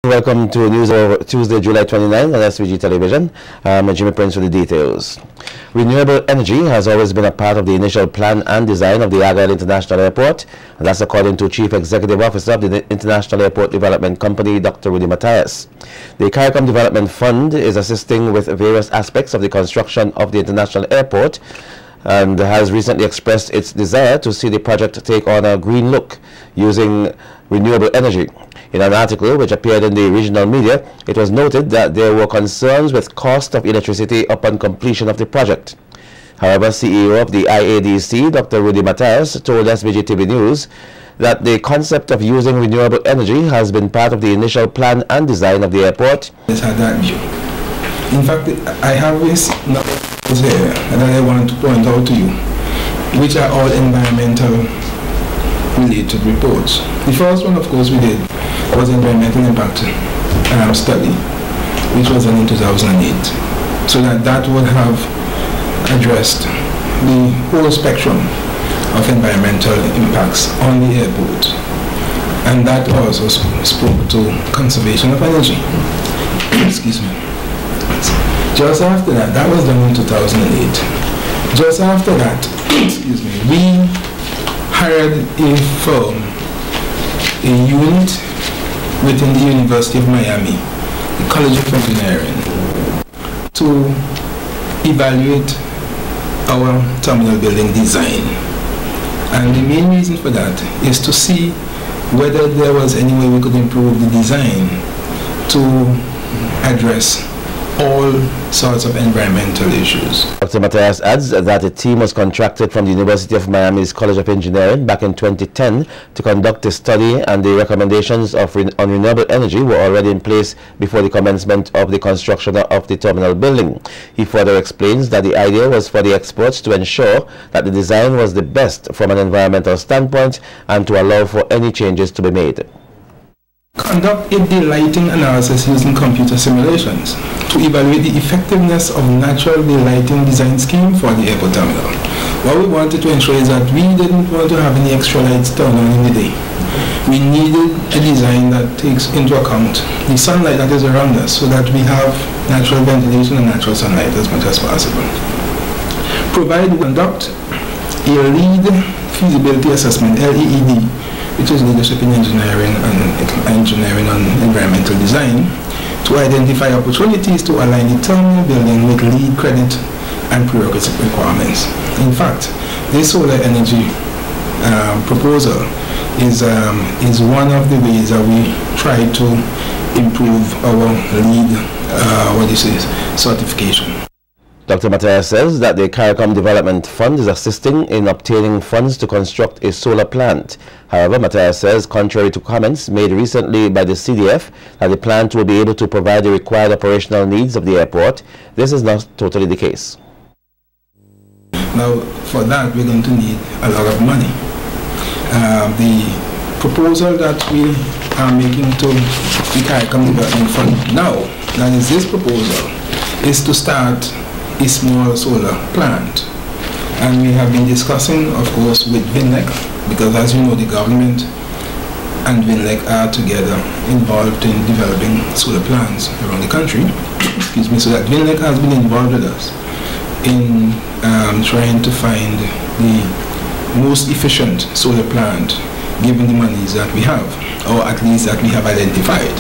Welcome to News Hour Tuesday, July 29 on SVG Television. I'm Jimmy Prince with the details. Renewable energy has always been a part of the initial plan and design of the Argyle International Airport, and that's according to Chief Executive Officer of the International Airport Development Company, Dr. Rudy Matthias. The CARICOM Development Fund is assisting with various aspects of the construction of the International Airport and has recently expressed its desire to see the project take on a green look using renewable energy. In an article which appeared in the regional media, it was noted that there were concerns with cost of electricity upon completion of the project. However, CEO of the IADC, Dr. Rudy Matthias, told SVG-TV News that the concept of using renewable energy has been part of the initial plan and design of the airport. Had that view. In fact, I have this numbers here that I wanted to point out to you, which are all environmental related reports. The first one, of course, we did was environmental impact study, which was done in 2008, so that would have addressed the whole spectrum of environmental impacts on the airport, and that also spoke to conservation of energy. Excuse me. Just after that, that was done in 2008. Just after that, excuse me, we hired a firm, a unit within the University of Miami, the College of Engineering, to evaluate our terminal building design. And the main reason for that is to see whether there was any way we could improve the design to address all sorts of environmental issues. Dr. Matthias adds that a team was contracted from the University of Miami's College of Engineering back in 2010 to conduct a study, and the recommendations on renewable energy were already in place before the commencement of the construction of the terminal building. He further explains that the idea was for the experts to ensure that the design was the best from an environmental standpoint and to allow for any changes to be made. Conduct a daylighting analysis using computer simulations to evaluate the effectiveness of natural daylighting design scheme for the airport terminal. What we wanted to ensure is that we didn't want to have any extra lights turned on in the day. We needed a design that takes into account the sunlight that is around us, so that we have natural ventilation and natural sunlight as much as possible. Conduct a lead feasibility assessment, LEED, which is leadership in engineering and environmental design, to identify opportunities to align the terminal building with LEED credit and prerequisite requirements. In fact, this solar energy proposal is one of the ways that we try to improve our LEED certification. Dr. Matthias says that the CARICOM Development Fund is assisting in obtaining funds to construct a solar plant. However, Matthias says, contrary to comments made recently by the CDF that the plant will be able to provide the required operational needs of the airport, this is not totally the case. Now, for that, we're going to need a lot of money. The proposal that we are making to the CARICOM Development Fund now, that is this proposal, is to start a small solar plant, and we have been discussing, of course, with VINLEC, because as you know, the government and VINLEC are together involved in developing solar plants around the country. Excuse me. So that VINLEC has been involved with us in trying to find the most efficient solar plant given the monies that we have, or at least that we have identified.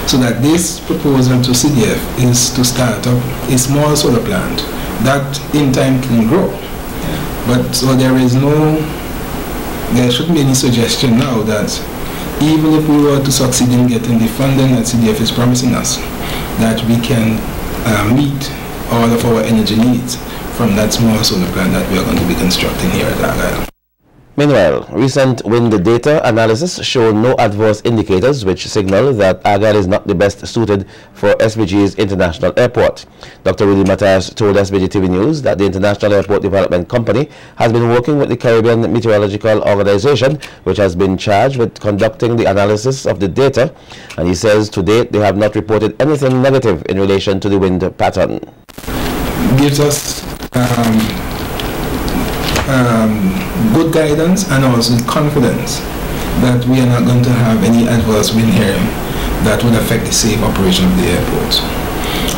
So that this proposal to CDF is to start up a small solar plant that in time can grow. But so there shouldn't be any suggestion now that even if we were to succeed in getting the funding that CDF is promising us, that we can meet all of our energy needs from that small solar plant that we are going to be constructing here at Argyle. Meanwhile, recent wind data analysis show no adverse indicators which signal that Argyle is not the best suited for SVG's International Airport. Dr. Rudy Matthias told SVG-TV News that the International Airport Development Company has been working with the Caribbean Meteorological Organization, which has been charged with conducting the analysis of the data, and he says to date they have not reported anything negative in relation to the wind pattern. Gives us good guidance and also confidence that we are not going to have any adverse wind here that would affect the safe operation of the airports.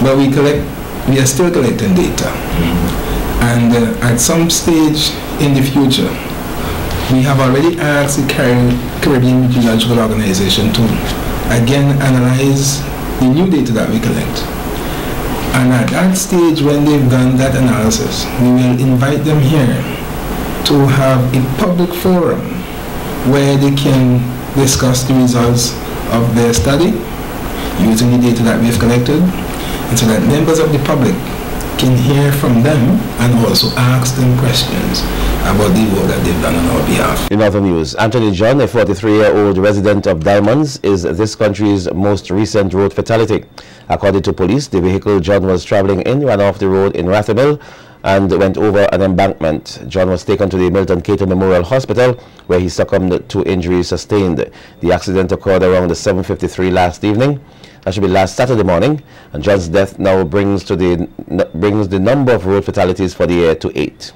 But we are still collecting data. And at some stage in the future, we have already asked the Caribbean Geological Organization to again analyze the new data that we collect. And at that stage, when they've done that analysis, we will invite them here to have a public forum where they can discuss the results of their study using the data that we've collected, and so that members of the public can hear from them and also ask them questions about the work that they've done on our behalf. In other news, Anthony John, a 43-year-old resident of Diamonds, is this country's most recent road fatality. According to police, the vehicle John was traveling in ran off the road in Rathamil and went over an embankment. John was taken to the Milton Cato Memorial Hospital, where he succumbed to injuries sustained. The accident occurred around 7:53 last evening. That should be last Saturday morning, and John's death now brings the number of road fatalities for the year to 8.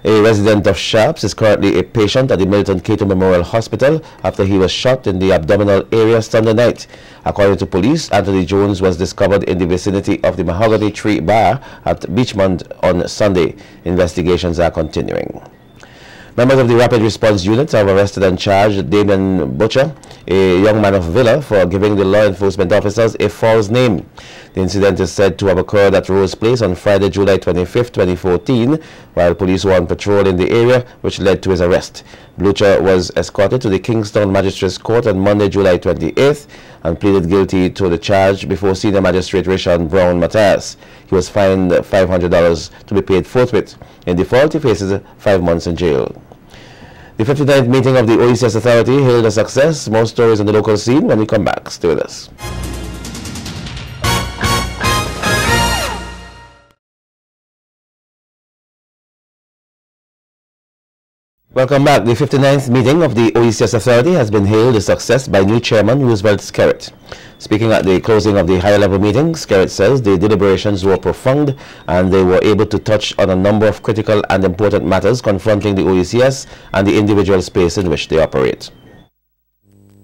A resident of Sharps is currently a patient at the Milton Cato Memorial Hospital after he was shot in the abdominal area Sunday night. According to police, Anthony Jones was discovered in the vicinity of the Mahogany Tree Bar at Beachmont on Sunday. Investigations are continuing. Members of the Rapid Response Unit have arrested and charged Damien Butcher, a young man of Villa, for giving the law enforcement officers a false name. The incident is said to have occurred at Rose Place on Friday, July 25, 2014, while police were on patrol in the area, which led to his arrest. Butcher was escorted to the Kingston Magistrates Court on Monday, July 28th, and pleaded guilty to the charge before Senior Magistrate Rishon Brown Matthias. He was fined $500 to be paid forthwith. In default, he faces 5 months in jail. The 59th meeting of the OECS Authority hailed a success. More stories on the local scene when we come back. Stay with us. Welcome back. The 59th meeting of the OECS Authority has been hailed a success by new Chairman Roosevelt Skerritt. Speaking at the closing of the higher-level meeting, Skerritt says the deliberations were profound and they were able to touch on a number of critical and important matters confronting the OECS and the individual space in which they operate.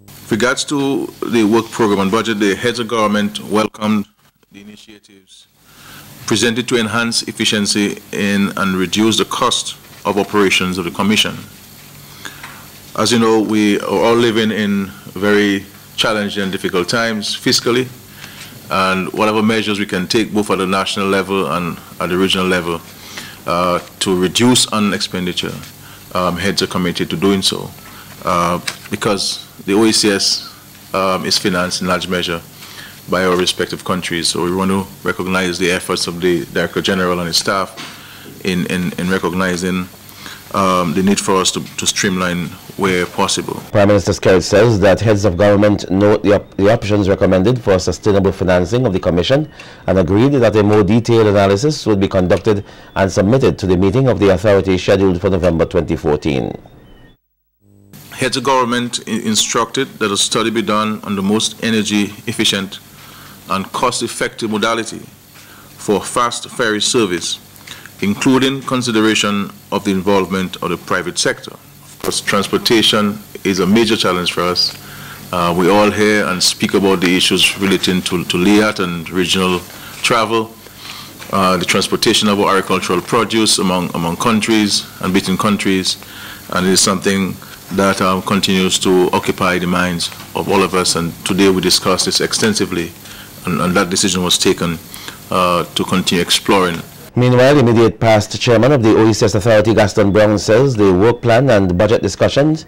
With regards to the work program and budget, the heads of government welcomed the initiatives presented to enhance efficiency and reduce the cost of operations of the Commission. As you know, we are all living in very challenging and difficult times fiscally, and whatever measures we can take both at the national level and at the regional level to reduce on expenditure, heads are committed to doing so because the OECS is financed in large measure by our respective countries. So we want to recognize the efforts of the Director General and his staff in recognizing the need for us to streamline where possible. Prime Minister Skerritt says that heads of government note the options recommended for sustainable financing of the Commission and agreed that a more detailed analysis would be conducted and submitted to the meeting of the authority scheduled for November 2014. Heads of government instructed that a study be done on the most energy efficient and cost-effective modality for fast ferry service, including consideration of the involvement of the private sector. Of course, transportation is a major challenge for us. We all hear and speak about the issues relating to LEAT and regional travel, the transportation of our agricultural produce among countries and between countries, and it is something that continues to occupy the minds of all of us, and today we discussed this extensively, and that decision was taken to continue exploring. Meanwhile, immediate past chairman of the OECS Authority, Gaston Brown, says the work plan and budget discussions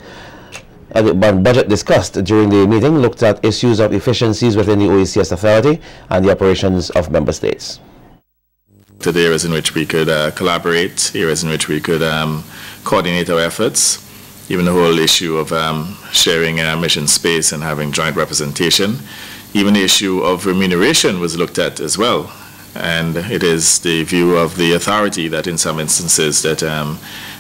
budget discussed during the meeting looked at issues of efficiencies within the OECS Authority and the operations of member states. The areas in which we could collaborate, areas in which we could coordinate our efforts, even the whole issue of sharing mission space and having joint representation. Even the issue of remuneration was looked at as well. And it is the view of the authority that in some instances that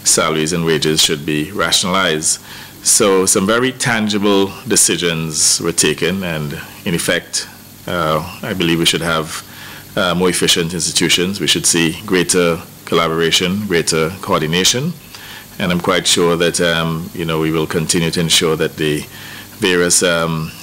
salaries and wages should be rationalized. So some very tangible decisions were taken, and in effect, I believe we should have more efficient institutions. We should see greater collaboration, greater coordination, and I'm quite sure that we will continue to ensure that the various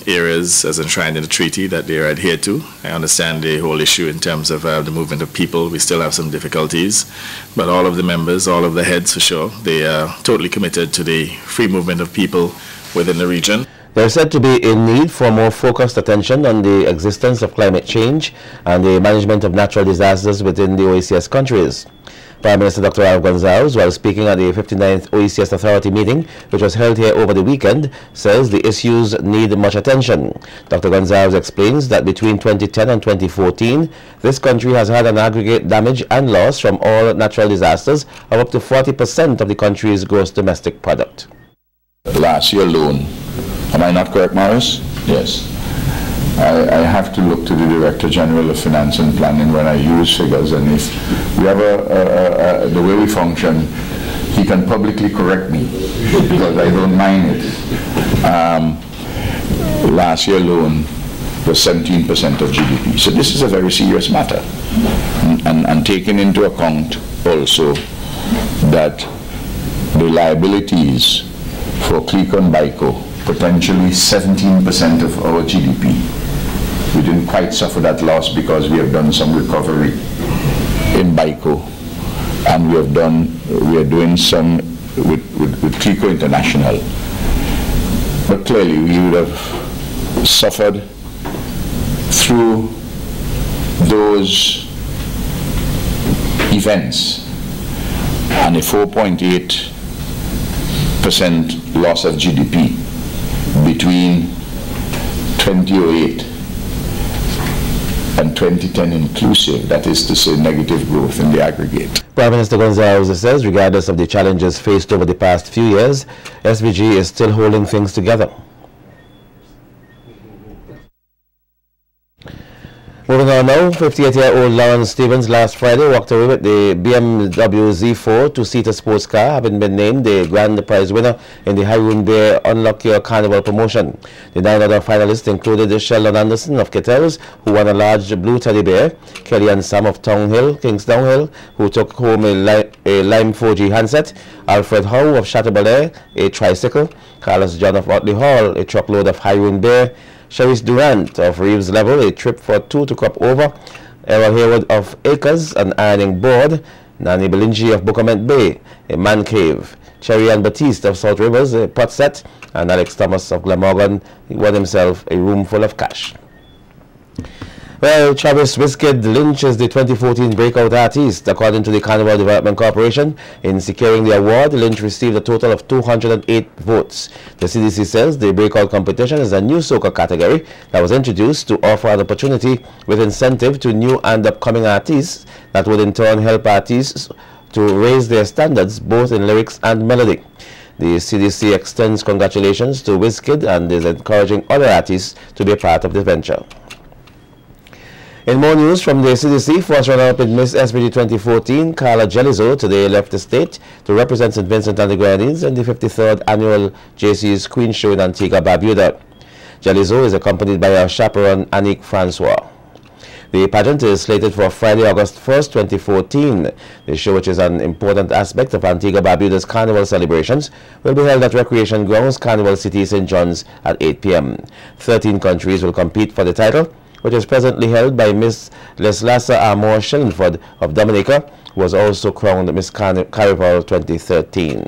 areas as enshrined in the treaty that they are adhered to. I understand the whole issue in terms of the movement of people. We still have some difficulties, but all of the members, all of the heads for sure, they are totally committed to the free movement of people within the region. There is said to be a need for more focused attention on the existence of climate change and the management of natural disasters within the OECS countries. Prime Minister Dr. Ralph Gonsalves, while speaking at the 59th OECS Authority meeting, which was held here over the weekend, says the issues need much attention. Dr. Gonsalves explains that between 2010 and 2014, this country has had an aggregate damage and loss from all natural disasters of up to 40% of the country's gross domestic product. Last year alone, am I not correct, Morris? Yes. I have to look to the Director General of Finance and Planning when I use figures, and if we have the way we function, he can publicly correct me because I don't mind it. Last year alone was 17% of GDP. So this is a very serious matter, and taking into account also that the liabilities for CLICO and BICO, potentially 17% of our GDP. We didn't quite suffer that loss because we have done some recovery in BICO, and we are doing some with CLICO International. But clearly we would have suffered through those events, and a 4.8% loss of GDP between 2008 and 2010 inclusive, that is to say negative growth in the aggregate. Prime Minister Gonsalves says regardless of the challenges faced over the past few years, SVG is still holding things together. Moving on now, 58-year-old Lawrence Stevens last Friday walked away with the BMW Z4 two-seater sports car, having been named the grand prize winner in the Haroon Bear Unlock Your Carnival promotion. The 9 other finalists included Sheldon Anderson of Kettles, who won a large blue teddy bear, Kelly and Sam of Kingsdown Hill, who took home a Lime 4G handset, Alfred Howe of Chateaubelair, a tricycle, Carlos John of Otley Hall, a truckload of Haroon Bear, Cherise Durant of Reeves Level, a trip for two to Crop Over, Errol Hayward of Acres, an ironing board, Nani Belingi of Bucament Bay, a man cave, Cherry Ann Batiste of South Rivers, a pot set, and Alex Thomas of Glamorgan, he won himself a room full of cash. Well, Travis Wizkid Lynch is the 2014 Breakout Artist. According to the Carnival Development Corporation, in securing the award, Lynch received a total of 208 votes. The CDC says the Breakout competition is a new soca category that was introduced to offer an opportunity with incentive to new and upcoming artists that would in turn help artists to raise their standards both in lyrics and melody. The CDC extends congratulations to Wizkid and is encouraging other artists to be a part of the venture. In more news from the CDC, first runner-up in Miss SVG 2014, Carla Jelizo, today left the state to represent St. Vincent and the Grenadines in the 53rd annual JC's Queen Show in Antigua Barbuda. Jelizo is accompanied by her chaperone, Annick Francois. The pageant is slated for Friday, August 1st, 2014. The show, which is an important aspect of Antigua Barbuda's Carnival celebrations, will be held at Recreation Grounds, Carnival City, St. John's at 8 p.m. 13 countries will compete for the title, which is presently held by Miss Leslasa Amor Shillingford of Dominica, who was also crowned Miss Carnival 2013.